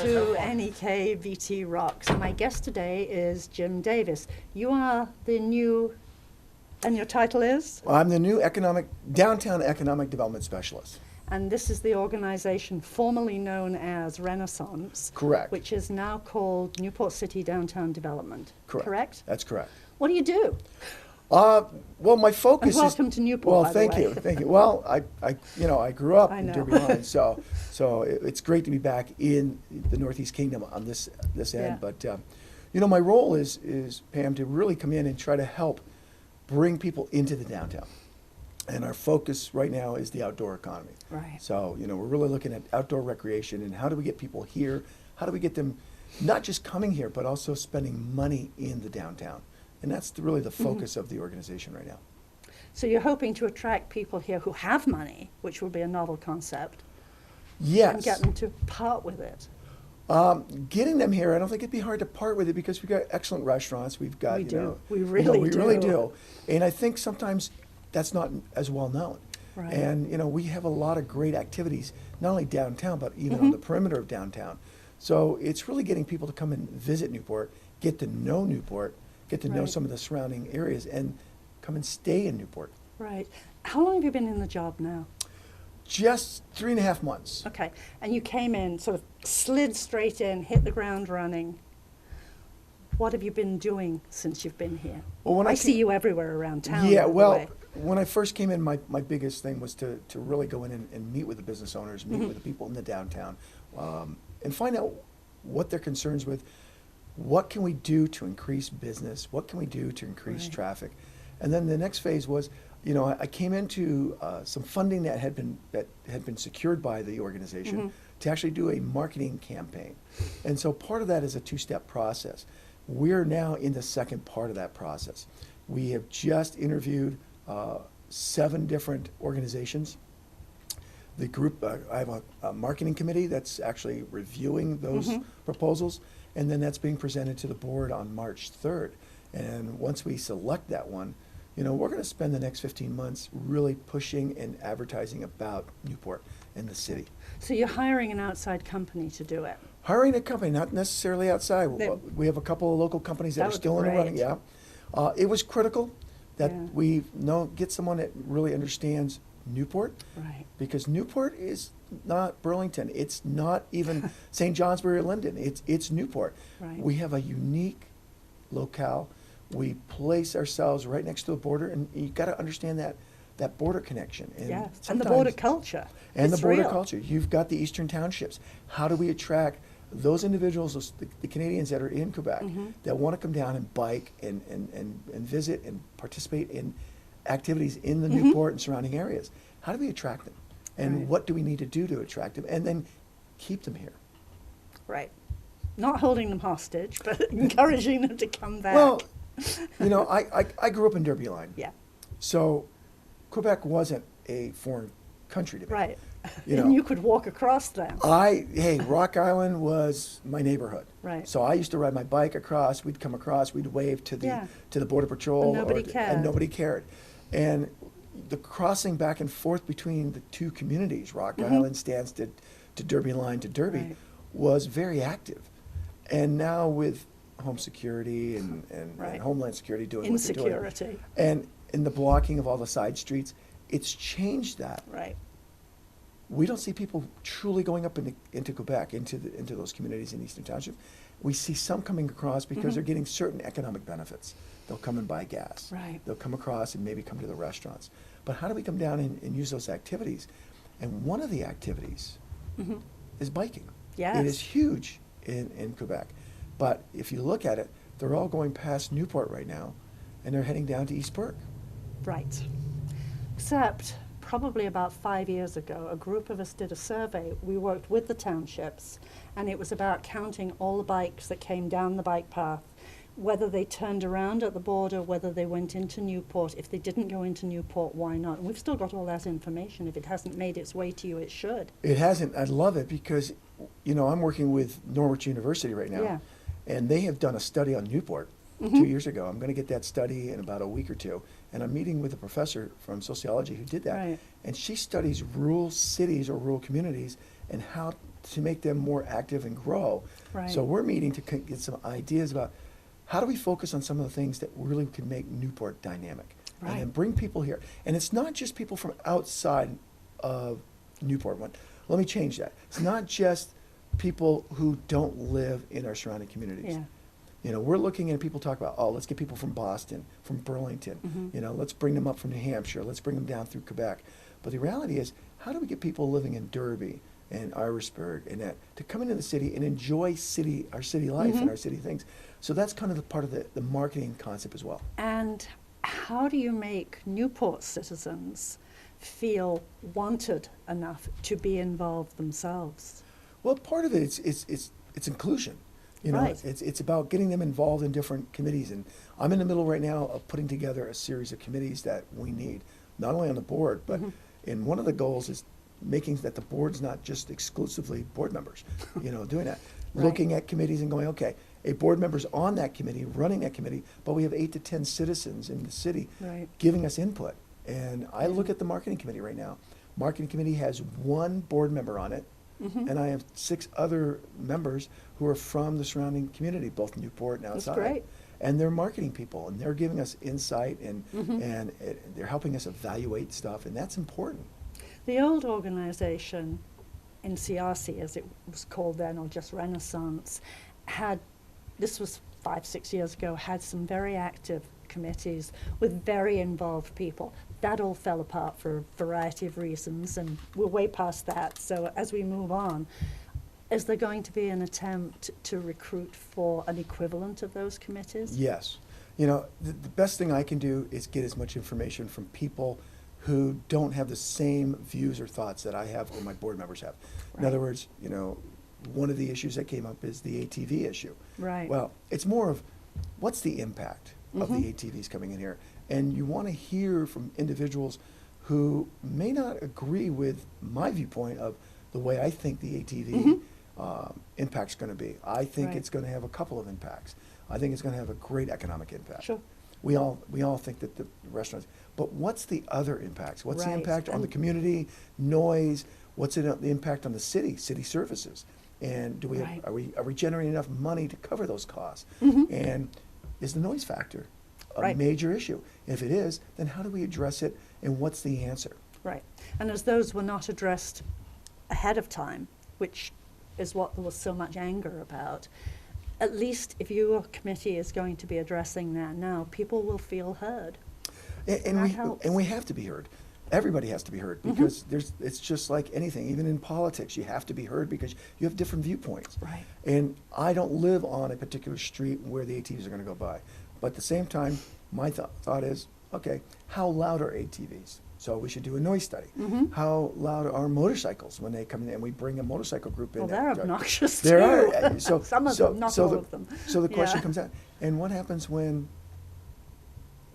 to NEK VT Rocks. My guest today is Jim Davis. You are the new, and your title is? Well, I'm the new downtown economic development specialist. And this is the organization formerly known as Renaissance. Correct. Which is now called Newport City Downtown Development. Correct. That's correct. What do you do? Well, my focus and welcome to Newport, well, by the way. thank you. Well, I grew up I in know. Derby Line, so it's great to be back in the Northeast Kingdom on this end. Yeah. But my role is Pam, to really come in and try to help bring people into the downtown. And our focus right now is the outdoor economy. Right. So we're really looking at outdoor recreation and how do we get people here? How do we get them not just coming here, but also spending money in the downtown? And that's really the focus of the organization right now. So you're hoping to attract people here who have money, which will be a novel concept. Yes. And get them to part with it. Getting them here, I don't think it'd be hard to part with it because we've got excellent restaurants. We've got, We do. We we really really do. do. And I think sometimes that's not as well known. Right. And, we have a lot of great activities, not only downtown, but even on the perimeter of downtown. So it's really getting people to come and visit Newport, get to know Newport, get to know Right. some of the surrounding areas, and come and stay in Newport. Right. How long have you been in the job now? Just 3.5 months. Okay. And you came in, sort of slid straight in, hit the ground running. What have you been doing since you've been here? Well, when I I see came- you everywhere around town. Yeah, by the well, way. when I first came in, my biggest thing was to really go in and meet with the business owners, meet with the people in the downtown, and find out what they're concerns with. What can we do to increase business? What can we do to increase Right. traffic? And then the next phase was, I came into some funding that had been secured by the organization to actually do a marketing campaign. And so part of that is a two-step process. We're now in the second part of that process. We have just interviewed 7 different organizations. The group, I have a marketing committee that's actually reviewing those proposals, and then that's being presented to the board on March 3rd. And once we select that one, we're going to spend the next 15 months really pushing and advertising about Newport and the city. So you're hiring an outside company to do it. Hiring a company, not necessarily outside. We have a couple of local companies that That are would still be in the running. great. Yeah, it was critical that Yeah. we get someone that really understands Newport, Right. because Newport is not Burlington. It's not even St. Johnsbury or Linden. It's Newport. Right. We have a unique locale. We place ourselves right next to the border, and you got to understand that border connection. And Yes. And the sometimes- border culture. and It's the border real. culture. You've got the Eastern Townships. How do we attract those individuals, the Canadians that are in Quebec, that want to come down and bike and visit and participate in activities in the Newport and surrounding areas? How do we attract them? And Right. what do we need to do to attract them? And then keep them here. Right. Not holding them hostage, but encouraging them to come back. Well, I grew up in Derby Line. Yeah. So Quebec wasn't a foreign country to me. Right. You And know. you could walk across them. Hey, Rock Island was my neighborhood. Right. So I used to ride my bike across. We'd come across. We'd wave to the Yeah. border patrol. And nobody cared. And nobody cared. And the crossing back and forth between the two communities, Rock Island, Stansted, to Derby Line to Derby, Right. was very active. And now with home security and Right. Homeland Security doing what they're doing, Insecurity. and the blocking of all the side streets, it's changed that. Right. We don't see people truly going up into Quebec, into those communities in Eastern Township. We see some coming across because they're getting certain economic benefits. They'll come and buy gas. Right. They'll come across and maybe come to the restaurants. But how do we come down and use those activities? And one of the activities is biking. Yes. It is huge in Quebec. But if you look at it, they're all going past Newport right now, and they're heading down to East Burke. Right. Except probably about 5 years ago, a group of us did a survey. We worked with the townships, and it was about counting all the bikes that came down the bike path, whether they turned around at the border, whether they went into Newport. If they didn't go into Newport, why not? And we've still got all that information. If it hasn't made its way to you, it should. It hasn't. I love it because, I'm working with Norwich University right now, Yeah. and they have done a study on Newport 2 years ago. I'm going to get that study in about a week or two, and I'm meeting with a professor from sociology who did that, Right. and she studies rural cities or rural communities and how to make them more active and grow. Right. So we're meeting to get some ideas about how do we focus on some of the things that really can make Newport dynamic, Right. and then bring people here. And it's not just people from outside of Newport. Let me change that. It's not just people who don't live in our surrounding communities. Yeah. You know, we're looking at people talk about, oh, let's get people from Boston, from Burlington. Mhm. You know, let's bring them up from New Hampshire. Let's bring them down through Quebec. But the reality is, how do we get people living in Derby and Irisburg and that to come into the city and enjoy our city life and our city things? So that's kind of the part of the marketing concept as well. And how do you make Newport citizens feel wanted enough to be involved themselves? Well, part of it it's inclusion. You know, Right. it's about getting them involved in different committees. And I'm in the middle right now of putting together a series of committees that we need, not only on the board, but and one of the goals is making that the board's not just exclusively board members, you know, doing that. Right. Looking at committees and going, okay, a board member's on that committee, running that committee, but we have 8 to 10 citizens in the city Right. giving us input. And I look at the marketing committee right now. Marketing committee has 1 board member on it, and I have 6 other members who are from the surrounding community, both Newport and That's outside. great. And they're marketing people, and they're giving us insight, and they're helping us evaluate stuff, and that's important. The old organization, NCRC as it was called then, or just Renaissance, this was 5-6 years ago, had some very active committees with very involved people. That all fell apart for a variety of reasons, and we're way past that. So as we move on, is there going to be an attempt to recruit for an equivalent of those committees? Yes. You know, the best thing I can do is get as much information from people who don't have the same views or thoughts that I have or my board members have. In Right. other words, you know, one of the issues that came up is the ATV issue. Right. Well, it's more of what's the impact of the ATVs coming in here? And you want to hear from individuals who may not agree with my viewpoint of the way I think the ATV impact's going to be. I think Right. it's going to have a couple of impacts. I think it's going to have a great economic impact. Sure. We all think that the restaurants, but what's the other impacts? What's the Right. impact on the And- community, noise? What's the impact on the city services? And do we Right. are we generating enough money to cover those costs? And is the noise factor a Right. major issue? If it is, then how do we address it, and what's the answer? Right. And as those were not addressed ahead of time, which is what there was so much anger about, at least if your committee is going to be addressing that now, people will feel heard. And That helps. we have to be heard. Everybody has to be heard because it's just like anything. Even in politics, you have to be heard because you have different viewpoints. Right. And I don't live on a particular street where the ATVs are going to go by. But at the same time, my thought is, okay, how loud are ATVs? So we should do a noise study. How loud are motorcycles when they come in and we bring a motorcycle group in? Well, they're that- obnoxious There too. are. So, Some of so- them, not so all the- of them. So the question Yeah. comes out, and what happens when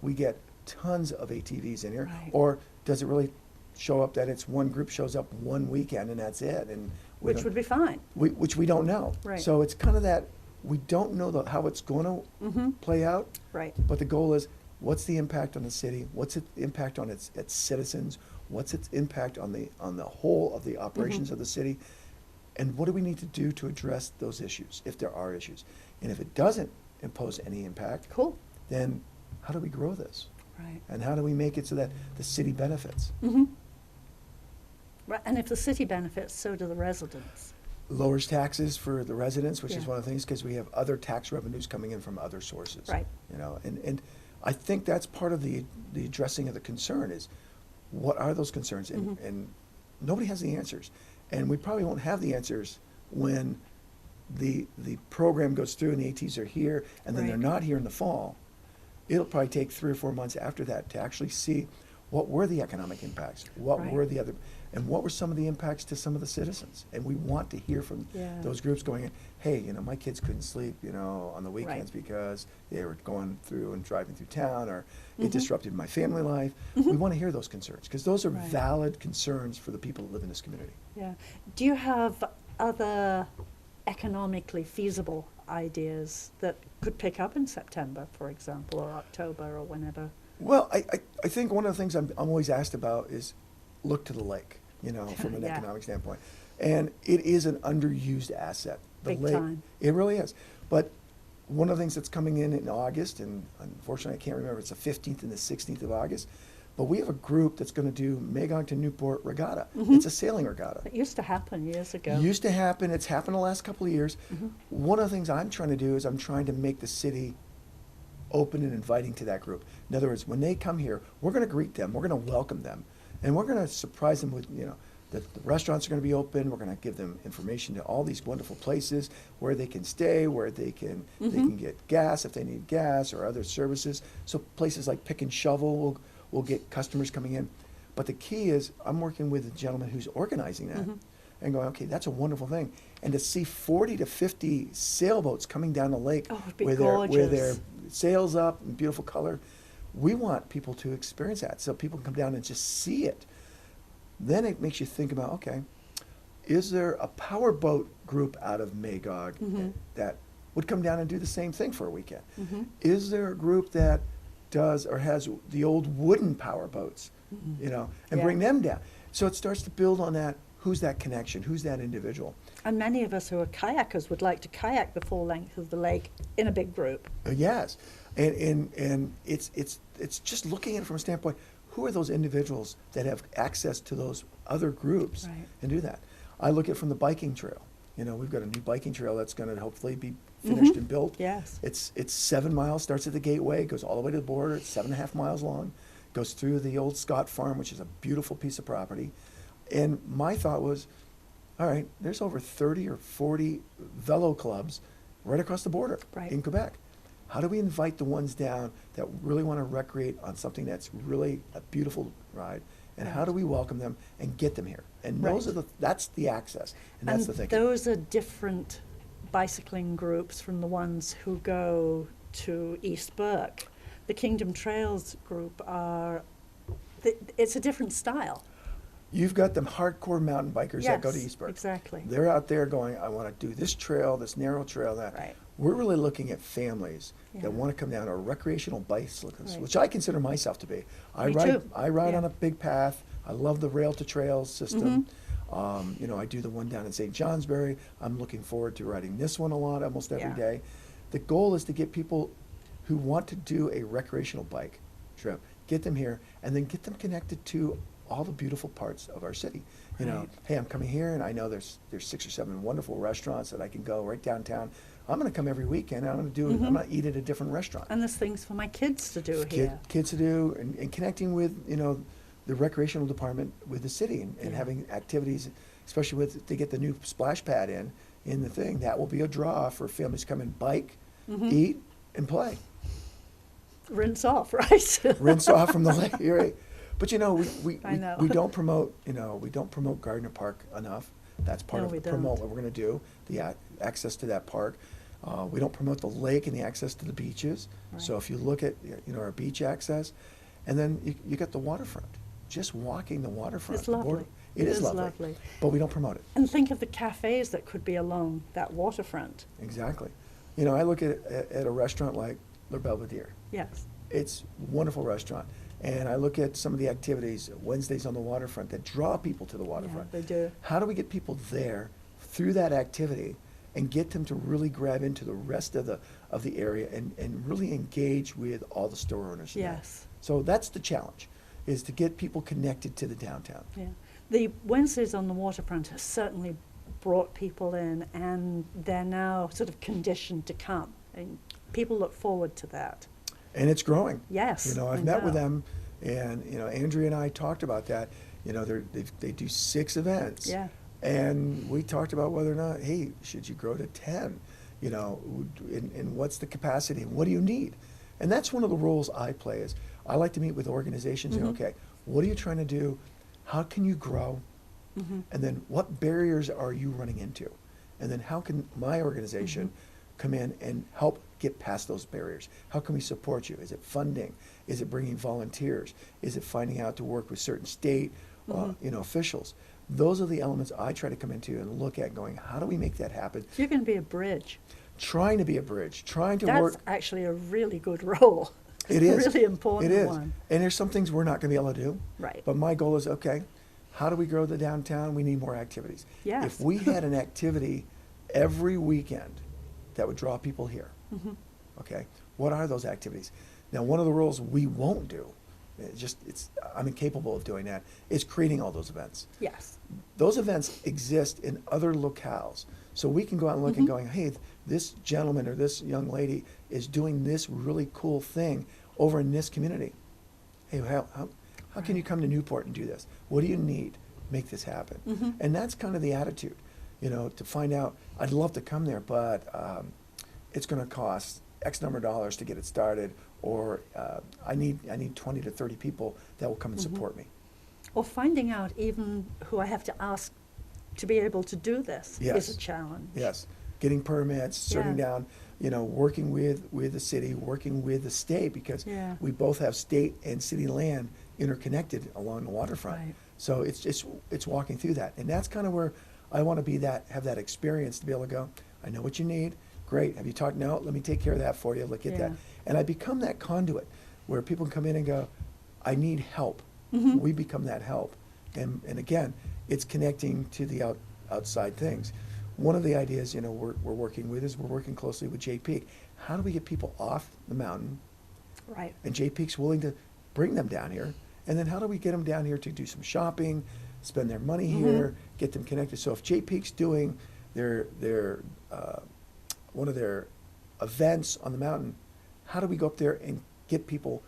we get tons of ATVs in here? Right. Or does it really show up that it's one group shows up one weekend and that's it? And we Which don't- would be fine. which we don't know. Right. So it's kind of that, we don't know how it's going to play out. Right. But the goal is, what's the impact on the city? What's its impact on its citizens? What's its impact on the whole of the operations of the city? And what do we need to do to address those issues, if there are issues? And if it doesn't impose any impact, Cool. then how do we grow this? Right. And how do we make it so that the city benefits? Right. And if the city benefits, so do the residents. Lowers taxes for the residents, which is Yeah. one of the things, because we have other tax revenues coming in from other sources. Right. You know, and I think that's part of the addressing of the concern is, what are those concerns? And nobody has the answers. And we probably won't have the answers when the program goes through and the ATs are here, and then they're Right. not here in the fall. It'll probably take 3 or 4 months after that to actually see what were the economic impacts, what Right. were the other, and what were some of the impacts to some of the citizens. And we want to hear from Yeah. those groups going, hey, you know, my kids couldn't sleep, you know, on the weekends because they were going through and driving through town, or it disrupted my family life. We want to hear those concerns, because those are Right. valid concerns for the people that live in this community. Yeah. Do you have other economically feasible ideas that could pick up in September, for example, or October, or whenever? Well, I think one of the things I'm always asked about is look to the lake, you know, from an Yeah. economic standpoint. And it is an underused asset. The Big time. It really is. But one of the things that's coming in August, and unfortunately I can't remember, it's the 15th and the 16th of August, but we have a group that's going to do Magog to Newport regatta. It's a sailing regatta. It used to happen years ago. Used to happen. It's happened the last couple of years. One of the things I'm trying to do is I'm trying to make the city open and inviting to that group. In other words, when they come here, we're going to greet them. We're going to welcome them. And we're going to surprise them with, the restaurants are going to be open. We're going to give them information to all these wonderful places where they can stay, where they can get gas if they need gas or other services. So places like Pick and Shovel will get customers coming in. But the key is I'm working with a gentleman who's organizing that and going, okay, that's a wonderful thing. And to see 40 to 50 sailboats coming down the lake It'd be with gorgeous. their sails up in beautiful color, we want people to experience that so people can come down and just see it. Then it makes you think about, okay, is there a powerboat group out of Magog that would come down and do the same thing for a weekend? Is there a group that does or has the old wooden powerboats, and bring them down? So it starts to build on that. Who's that connection? Who's that individual? And many of us who are kayakers would like to kayak the full length of the lake in a big group. Yes, and it's just looking at it from a standpoint. Who are those individuals that have access to those other groups and do that? I look at it from the biking trail. We've got a new biking trail that's going to hopefully be finished and built. Yes. It's 7 miles, starts at the gateway, goes all the way to the border. It's 7.5 miles long, goes through the old Scott Farm, which is a beautiful piece of property. And my thought was, all right, there's over 30 or 40 velo clubs right across the border in Quebec. How do we invite the ones down that really want to recreate on something that's really a beautiful ride? And how do we welcome them and get them here? And that's the access, and that's the thinking. Those are different bicycling groups from the ones who go to East Burke. The Kingdom Trails group it's a different style. You've got them hardcore mountain bikers that go to East Burke. Exactly. They're out there going, I want to do this trail, this narrow trail, that. Right. We're really looking at families that want to come down, or recreational bicyclists, which I consider myself to be. I ride on a big path. I love the rail to trails system. I do the one down in St. Johnsbury. I'm looking forward to riding this one a lot, almost every day. The goal is to get people who want to do a recreational bike trip, get them here, and then get them connected to all the beautiful parts of our city. Hey, I'm coming here, and I know there's 6 or 7 wonderful restaurants that I can go right downtown. I'm going to come every weekend. I'm going to eat at a different restaurant. And there's things for my kids to do here. Kids to do, and connecting with the recreational department with the city, and having activities, especially with to get the new splash pad in the thing. That will be a draw for families to come and bike, eat, and play. Rinse off, right? Rinse off from the lake. You're right. But we don't promote Gardner Park enough. That's part of promote what we're going to do, the access to that park. We don't promote the lake and the access to the beaches. Right. So if you look at our beach access, and then you got the waterfront. Just walking the waterfront. It's lovely. It is lovely. But we don't promote it. And think of the cafes that could be along that waterfront. Exactly. I look at a restaurant like Le Belvedere. Yes. It's a wonderful restaurant. And I look at some of the activities, Wednesdays on the waterfront, that draw people to the waterfront. Yeah, they do. How do we get people there through that activity and get them to really grab into the rest of the area and really engage with all the store owners? Yes. So that's the challenge, is to get people connected to the downtown. Yeah. The Wednesdays on the waterfront has certainly brought people in, and they're now sort of conditioned to come. And people look forward to that. And it's growing. Yes. I've met with them, and Andrea and I talked about that. They do 6 events. Yeah. And we talked about whether or not, hey, should you grow to 10? And what's the capacity? And what do you need? And that's one of the roles I play. Is I like to meet with organizations. Okay, what are you trying to do? How can you grow? And then what barriers are you running into? And then how can my organization come in and help get past those barriers? How can we support you? Is it funding? Is it bringing volunteers? Is it finding out to work with certain state officials? Those are the elements I try to come into and look at, going, how do we make that happen? You're going to be a bridge. Trying to be a bridge, trying to work. That's actually a really good role. It is. A really important one. And there's some things we're not going to be able to do. Right. But my goal is, okay, How do we grow the downtown? We need more activities. Yes. If we had an activity every weekend that would draw people here, okay, what are those activities? Now, one of the rules we won't do, I'm incapable of doing that, is creating all those events. Yes. Those events exist in other locales. So we can go out and look and going, hey, this gentleman or this young lady is doing this really cool thing over in this community. Hey, how can you come to Newport and do this? What do you need to make this happen? And that's kind of the attitude, you know, to find out, I'd love to come there, but it's going to cost X number of dollars to get it started, or I need 20 to 30 people that will come and support me. Or finding out even who I have to ask to be able to do this is a challenge. Yes, getting permits, serving down, you know, working with the city, working with the state, because we both have state and city land interconnected along the waterfront. Right. So it's walking through that, and that's kind of where I want to have that experience to be able to go, I know what you need. Great. Have you talked? No, let me take care of that for you. Look at that. And I become that conduit where people can come in and go, I need help. We become that help. And again, it's connecting to the outside things. One of the ideas, you know, we're working with is we're working closely with Jay Peak. How do we get people off the mountain? Right. And Jay Peak's willing to bring them down here. And then how do we get them down here to do some shopping, spend their money here, get them connected? So if Jay Peak's doing their one of their events on the mountain, how do we go up there and get people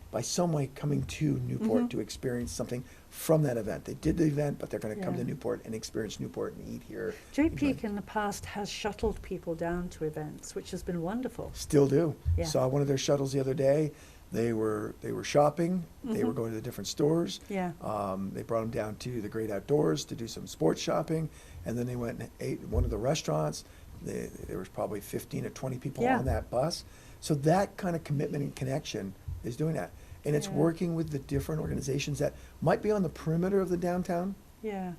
by some way coming to Newport to experience something from that event? They did the event, but they're going to come to Newport and experience Newport and eat here. Jay Peak in the past has shuttled people down to events, which has been wonderful. Still do. Yeah. Saw one of their shuttles the other day. They were shopping. They were going to the different stores. Yeah. They brought them down to the Great Outdoors to do some sports shopping, and then they went and ate at one of the restaurants. There was probably 15 to 20 people on that bus. So that kind of commitment and connection is doing that. And it's working with the different organizations that might be on the perimeter of the downtown to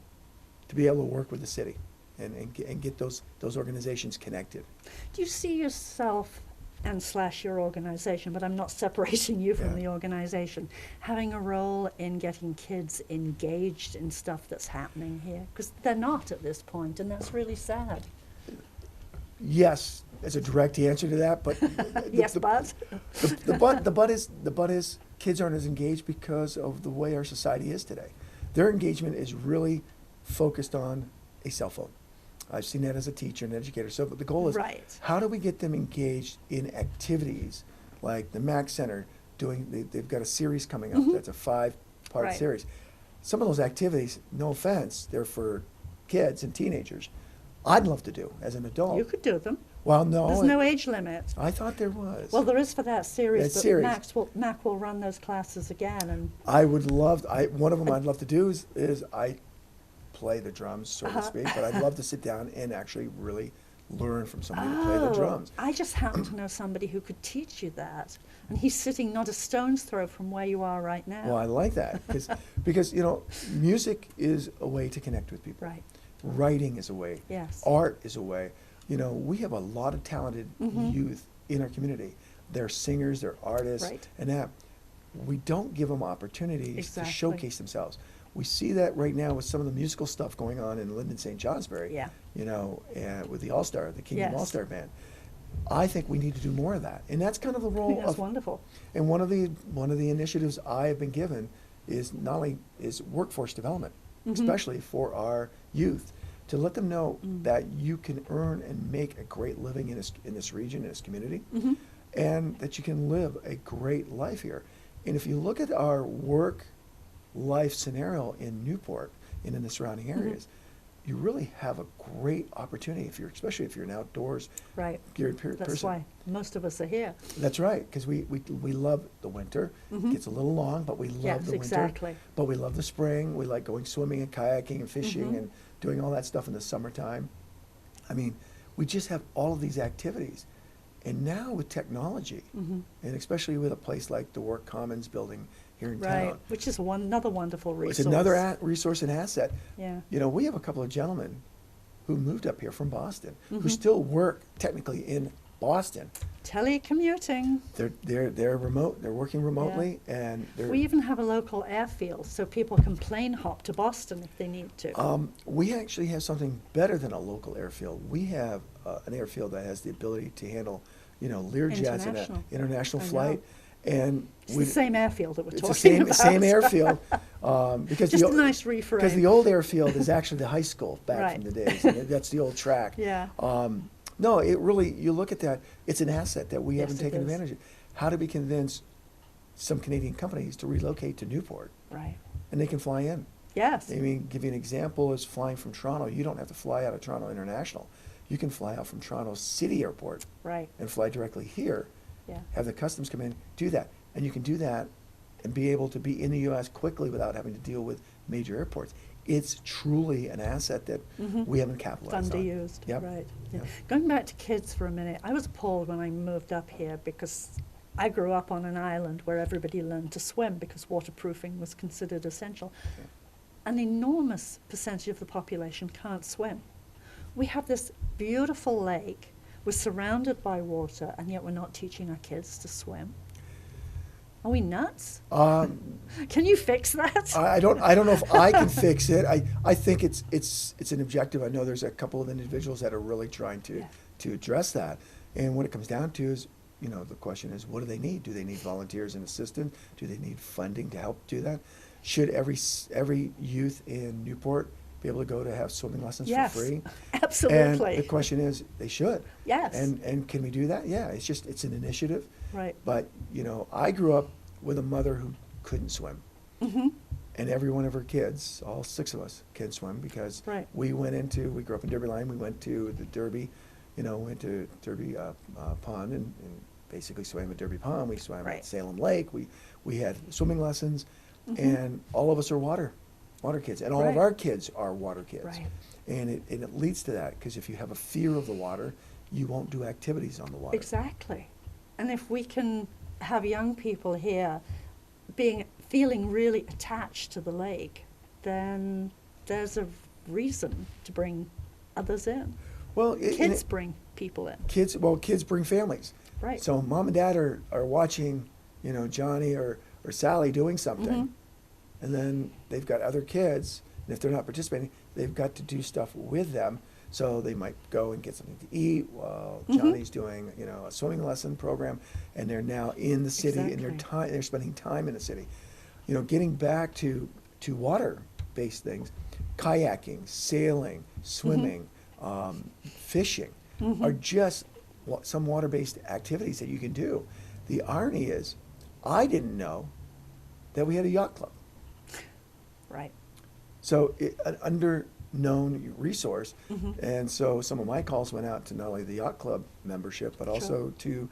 be able to work with the city and get those organizations connected. Do you see yourself and / your organization, but I'm not separating you from the organization, having a role in getting kids engaged in stuff that's happening here? Because they're not at this point, and that's really sad. Yes, as a direct answer to that, but the but is kids aren't as engaged because of the way our society is today. Their engagement is really focused on a cell phone. I've seen that as a teacher and educator. So the goal is, how do we get them engaged in activities like the Mac Center doing? They've got a series coming up. That's a 5-part series. Some of those activities, no offense, they're for kids and teenagers. I'd love to do as an adult. You could do them. Well, no. There's no age limit. I thought there was. Well, there is for that series, that series. Mac will run those classes again. And I would love, one of them I'd love to do is I play the drums, so to speak, but I'd love to sit down and actually really learn from somebody to play the drums. I just happen to know somebody who could teach you that. And he's sitting not a stone's throw from where you are right now. Well, I like that because you know, music is a way to connect with people. Right. Writing is a way. Yes. Art is a way. You know, we have a lot of talented youth in our community. They're singers, they're artists, and that. We don't give them opportunities to showcase themselves. We see that right now with some of the musical stuff going on in Linden St. Johnsbury. Yeah. You know, with the All-Star, the Kingdom All-Star Band. I think we need to do more of that, and that's kind of the role. I think that's wonderful. And one of the initiatives I have been given is not only workforce development, especially for our youth, to let them know that you can earn and make a great living in this region, in this community, and that you can live a great life here. And if you look at our work-life scenario in Newport and in the surrounding areas, you really have a great opportunity, especially if you're an outdoors geared person. That's why most of us are here. That's right, because we love the winter. It gets a little long, but we love the winter. Exactly. But we love the spring. We like going swimming and kayaking and fishing and doing all that stuff in the summertime. I mean, we just have all of these activities. And now with technology, and especially with a place like the Work Commons building here in town. Which is another wonderful resource. It's another resource and asset. Yeah. You know, we have a couple of gentlemen who moved up here from Boston who still work technically in Boston. Telecommuting. They're remote. They're working remotely, and they're. We even have a local airfield, so people can plane hop to Boston if they need to. We actually have something better than a local airfield. We have an airfield that has the ability to handle, Lear jets and an international flight. And it's the same airfield that we're talking about. It's the same airfield. Because just a nice reframe. Because the old airfield is actually the high school back from the days. And that's the old track. Yeah. No, it really, you look at that, it's an asset that we haven't taken it is. advantage of. How do we convince some Canadian companies to relocate to Newport? Right. And they can fly in. Yes. I mean, give you an example is flying from Toronto. You don't have to fly out of Toronto International. You can fly out from Toronto City Airport. Right. And fly directly here. Yeah. Have the customs come in, do that. And you can do that and be able to be in the U.S. quickly without having to deal with major airports. It's truly an asset that we haven't capitalized on. Underused. Yep. Right. Yeah. Yep. Going back to kids for a minute, I was appalled when I moved up here because I grew up on an island where everybody learned to swim because waterproofing was considered essential. Yeah. An enormous percentage of the population can't swim. We have this beautiful lake. We're surrounded by water, and yet we're not teaching our kids to swim. Are we nuts? Can you fix that? I don't know if I can fix it. I think it's an objective. I know there's a couple of individuals that are really trying to address that. And what it comes down to is, the question is, what do they need? Do they need volunteers and assistants? Do they need funding to help do that? Should every youth in Newport be able to go to have swimming lessons for free? Absolutely. And the question is, they should. Yes. And can we do that? Yeah, it's an initiative. Right. But, I grew up with a mother who couldn't swim. Mm-hmm. And every one of her kids, all 6 of us, can swim because we grew up in Derby Line. We went to the Derby, went to Derby Pond and basically swam at Derby Pond. We swam at Salem Lake. We had swimming lessons. And all of us are water kids. And all of our kids are water kids. Right. And it leads to that because if you have a fear of the water, you won't do activities on the water. Exactly. And if we can have young people here feeling really attached to the lake, then there's a reason to bring others in. Well, kids bring people in. Kids bring families. Right. So mom and dad are watching, Johnny or Sally doing something, and then they've got other kids, and if they're not participating, they've got to do stuff with them. So they might go and get something to eat while Johnny's doing, a swimming lesson program, and they're now in the city and they're spending time in the city. Getting back to water-based things, kayaking, sailing, swimming, fishing are just some water-based activities that you can do. The irony is, I didn't know that we had a yacht club. Right. So an under-known resource, and so some of my calls went out to not only the yacht club membership, but also to,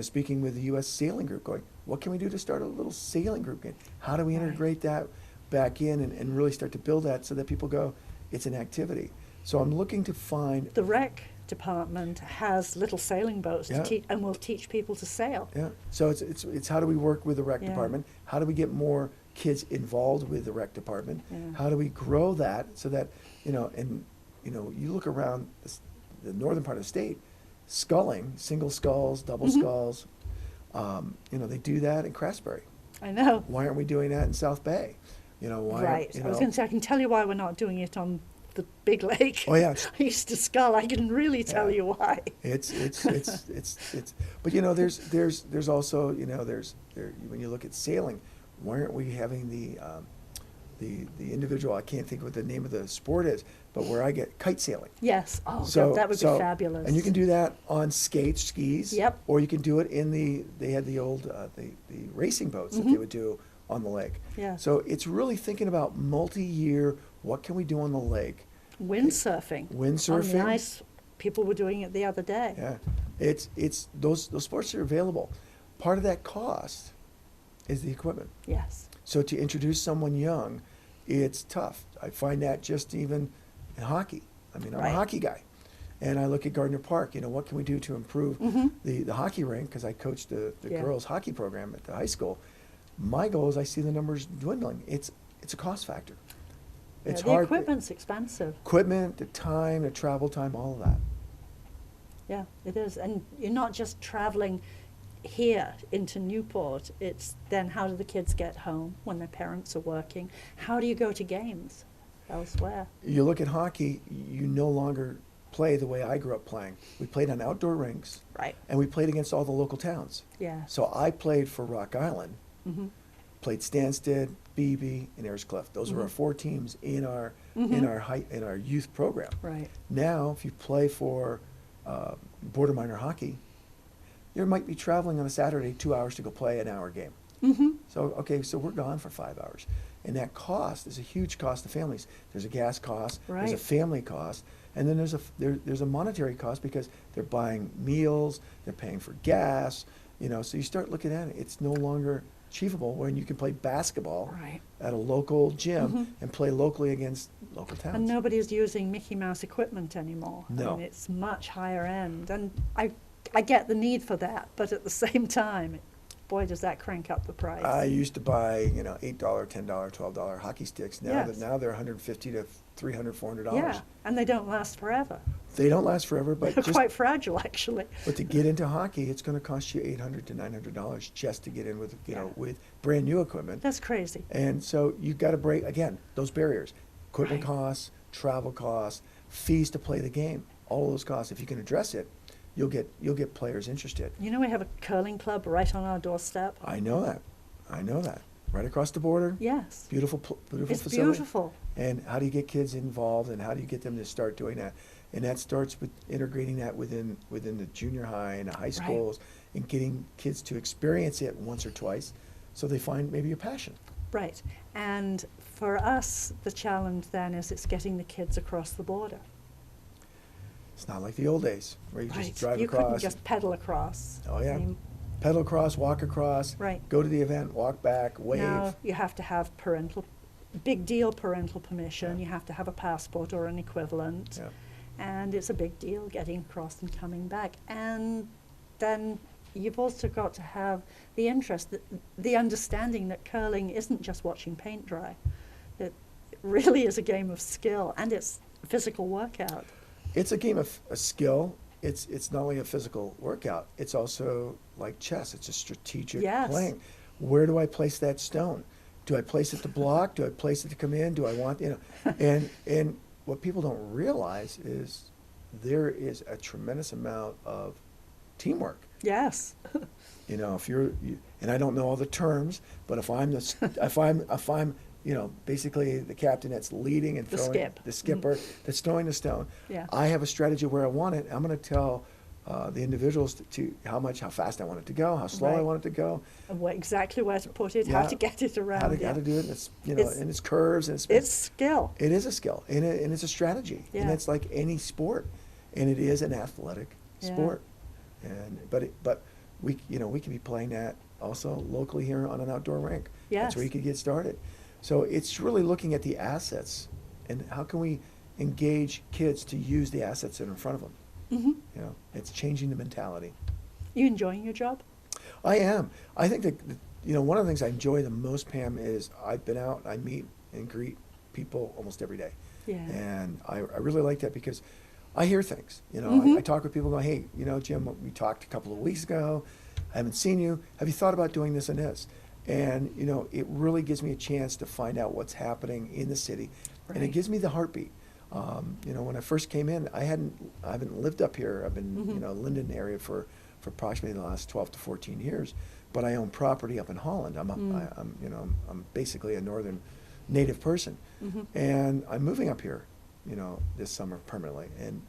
speaking with the U.S. Sailing Group, going, what can we do to start a little sailing group? How do we integrate that back in and really start to build that so that people go, it's an activity. So I'm looking to find... The rec department has little sailing boats to teach, and will teach people to sail. Yeah. So it's how do we work with the rec department? How do we get more kids involved with the rec department? Yeah. How do we grow that so that, you look around the northern part of the state, sculling, single sculls, double sculls, they do that in Craftsbury. I know. Why aren't we doing that in South Bay? Why? Right. I was going to say, I can tell you why we're not doing it on the big lake. Oh yeah. I used to scull. I can really tell you why. It's but there's also when you look at sailing, why aren't we having the individual, I can't think what the name of the sport is, but where I get kite sailing. Yes. Oh, that would be fabulous. And you can do that on skis. Yep. Or you can do it they had the old the racing boats that they would do on the lake. Yeah. So it's really thinking about multi-year, what can we do on the lake? Windsurfing. On the ice. People were doing it the other day. Yeah. It's those sports are available. Part of that cost is the equipment. Yes. So to introduce someone young, it's tough. I find that just even in hockey. I mean, I'm a hockey guy. And I look at Gardner Park, what can we do to improve the hockey rink? Because I coached the girls' hockey program at the high school. My goal is I see the numbers dwindling. It's a cost factor. It's the hard. Equipment's expensive. Equipment, the time, the travel time, all of that. Yeah, it is. And you're not just traveling here into Newport, it's then how do the kids get home when their parents are working? How do you go to games elsewhere? You look at hockey, you no longer play the way I grew up playing. We played on outdoor rinks, Right. and we played against all the local towns. Yeah. So I played for Rock Island, Mm-hmm. played Stansted, Beebe, and Ayers-Cliff. Those were our 4 teams in our in our youth program. Right. Now, if you play for border minor hockey, you might be traveling on a Saturday 2 hours to go play an hour game. Mm-hmm. So, okay, so we're gone for 5 hours. And that cost is a huge cost to families. There's a gas cost, there's a Right. family cost, and then there's a monetary cost because they're buying meals, they're paying for gas, so you start looking at it. It's no longer achievable when you can play basketball Right. at a local gym and play locally against local towns. And nobody's using Mickey Mouse equipment anymore. No. I mean, it's much higher end. And I get the need for that, but at the same time, boy, does that crank up the price. I used to buy, $8, $10, $12 hockey sticks. Yes. Now they're $150 to $300, $400. Yeah, and they don't last forever. They don't last forever, but They're just quite fragile, actually. But to get into hockey, it's going to cost you $800 to $900 just to get in with Yeah. with brand new equipment. That's crazy. And so you've got to break again those barriers: equipment Right. costs, travel costs, fees to play the game. All of those costs. If you can address it, you'll get players interested. You know, we have a curling club right on our doorstep. I know that. Right across the border. Yes. Beautiful It's facility. beautiful. And how do you get kids involved, and how do you get them to start doing that? And that starts with integrating that within the junior high and the high schools, and getting kids to experience it once or twice, so they find maybe a passion. Right. And for us, the challenge then is it's getting the kids across the border. It's not like the old days where you Right. just drive You across. couldn't just pedal across. Oh yeah, I mean, pedal across, walk across. Right. Go to the event, walk back, wave. now you have to have parental permission. Yeah. You have to have a passport or an equivalent. Yeah. And it's a big deal getting across and coming back. And then you've also got to have the interest, the understanding that curling isn't just watching paint dry. It really is a game of skill, and it's a physical workout. It's a game of a skill. It's not only a physical workout. It's also like chess. It's a strategic Yes. playing. Where do I place that stone? Do I place it to block? Do I place it to come in? Do I want and what people don't realize is there is a tremendous amount of teamwork. Yes. If and I don't know all the terms, but if I'm basically the captain that's leading and The throwing, skip. the skipper that's throwing the stone, Yeah. I have a strategy where I want it. I'm going to tell the individuals to how fast I want it to go, how slow I Right. want it to go, And exactly where to put it, how Yeah. to get it around. how to yeah. do it. And it's It's- and it's curves and It's skill. it is a skill and it's a strategy, and Yeah. it's like any sport, and it is an athletic Yeah. sport. And but we can be playing that also locally here on an outdoor rink. That's where Yes. you could get started. So it's really looking at the assets and how can we engage kids to use the assets that are in front of them. Hmm. It's changing the mentality. You enjoying your job? I am. I think that one of the things I enjoy the most, Pam, is I've been out. I meet and greet people almost every day. Yeah. And I really like that because I hear things. Mhm. I talk with people going, hey, Jim, we talked a couple of weeks ago. I haven't seen you. Have you thought about doing this and this? And, it really gives me a chance to find out what's happening in the city. And it Right. gives me the heartbeat. When I first came in, I haven't lived up here. I've been, Mhm. Linden area for approximately the last 12 to 14 years. But I own property up in Holland. I'm basically a northern native person. Mhm. And I'm moving up here, this summer permanently. And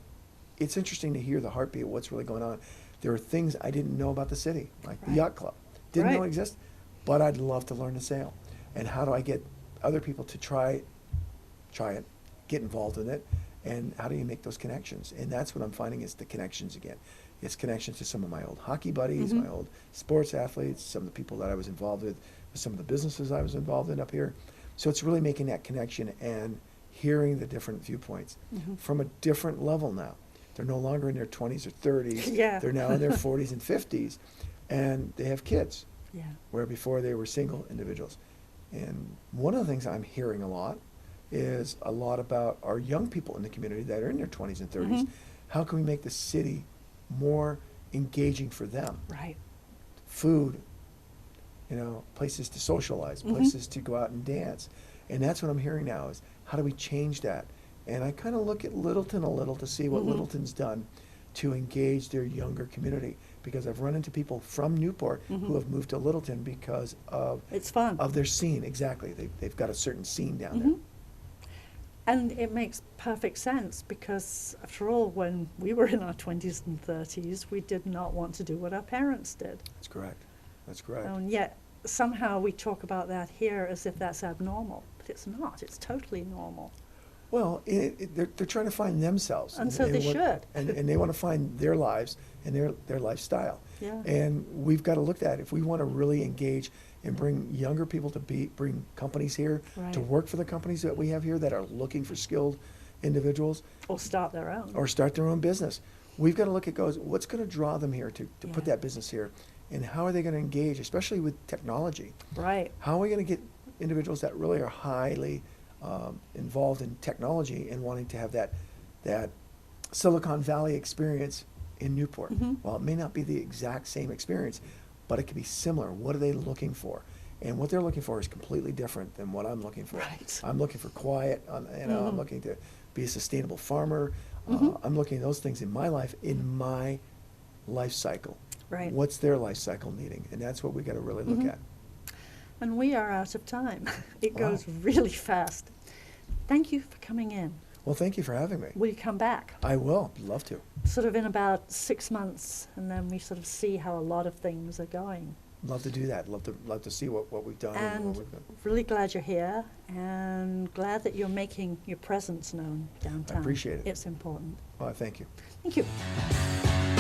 it's interesting to hear the heartbeat of what's really going on. There are things I didn't know about the city, like the Right. yacht club. Didn't know Right. it existed, but I'd love to learn to sail. And how do I get other people to try it, get involved in it, and how do you make those connections? And that's what I'm finding is the connections again. It's connections to some of my old hockey buddies, Mhm. my old sports athletes, some of the people that I was involved with some of the businesses I was involved in up here. So it's really making that connection and hearing the different viewpoints Mhm. from a different level now. They're no longer in their 20s or 30s. Yeah. They're now in their 40s and 50s, and they have kids, Yeah. where before they were single individuals. And one of the things I'm hearing a lot is a lot about our young people in the community that are in their 20s and 30s. Mhm. How can we make the city more engaging for them. Right. Food, places to socialize, places to go out and dance. And that's what I'm hearing now is, how do we change that? And I kind of look at Littleton a little to see what Littleton's done to engage their younger community, because I've run into people from Newport who have moved to Littleton because of It's fun. of their scene. Exactly, they've got a certain scene down there. And it makes perfect sense, because after all, when we were in our 20s and 30s, we did not want to do what our parents did. That's correct. That's correct. And yet somehow we talk about that here as if that's abnormal, but it's not. It's totally normal. Well, they're trying to find themselves, And so they should. and they want to find their lives and their lifestyle. Yeah. And we've got to look at it. If we want to really engage and bring younger people to bring companies here Right. to work for the companies that we have here that are looking for skilled individuals Or start their own. or start their own business, we've got to look at what's going to draw them here to put Yeah. that business here, and how are they going to engage, especially with technology. Right. How are we going to get individuals that really are highly involved in technology and wanting to have that Silicon Valley experience in Newport? Well, it may not be the exact same experience, but it could be similar. What are they looking for? And what they're looking for is completely different than what I'm looking for. Right. I'm looking for quiet. I'm looking to be a sustainable farmer. I'm looking at those things in my life, in my life cycle. Right. What's their life cycle needing? And that's what we got to really look at. And we are out of time. It Wow. goes really fast. Thank you for coming in. Well, thank you for having me. Will you come back? I will. Love to. Sort of in about 6 months, and then we sort of see how a lot of things are going. Love to do that. Love to see what we've done. And what we've done. really glad you're here, and glad that you're making your presence known downtown. appreciate it. It's important. Well, thank you. Thank you.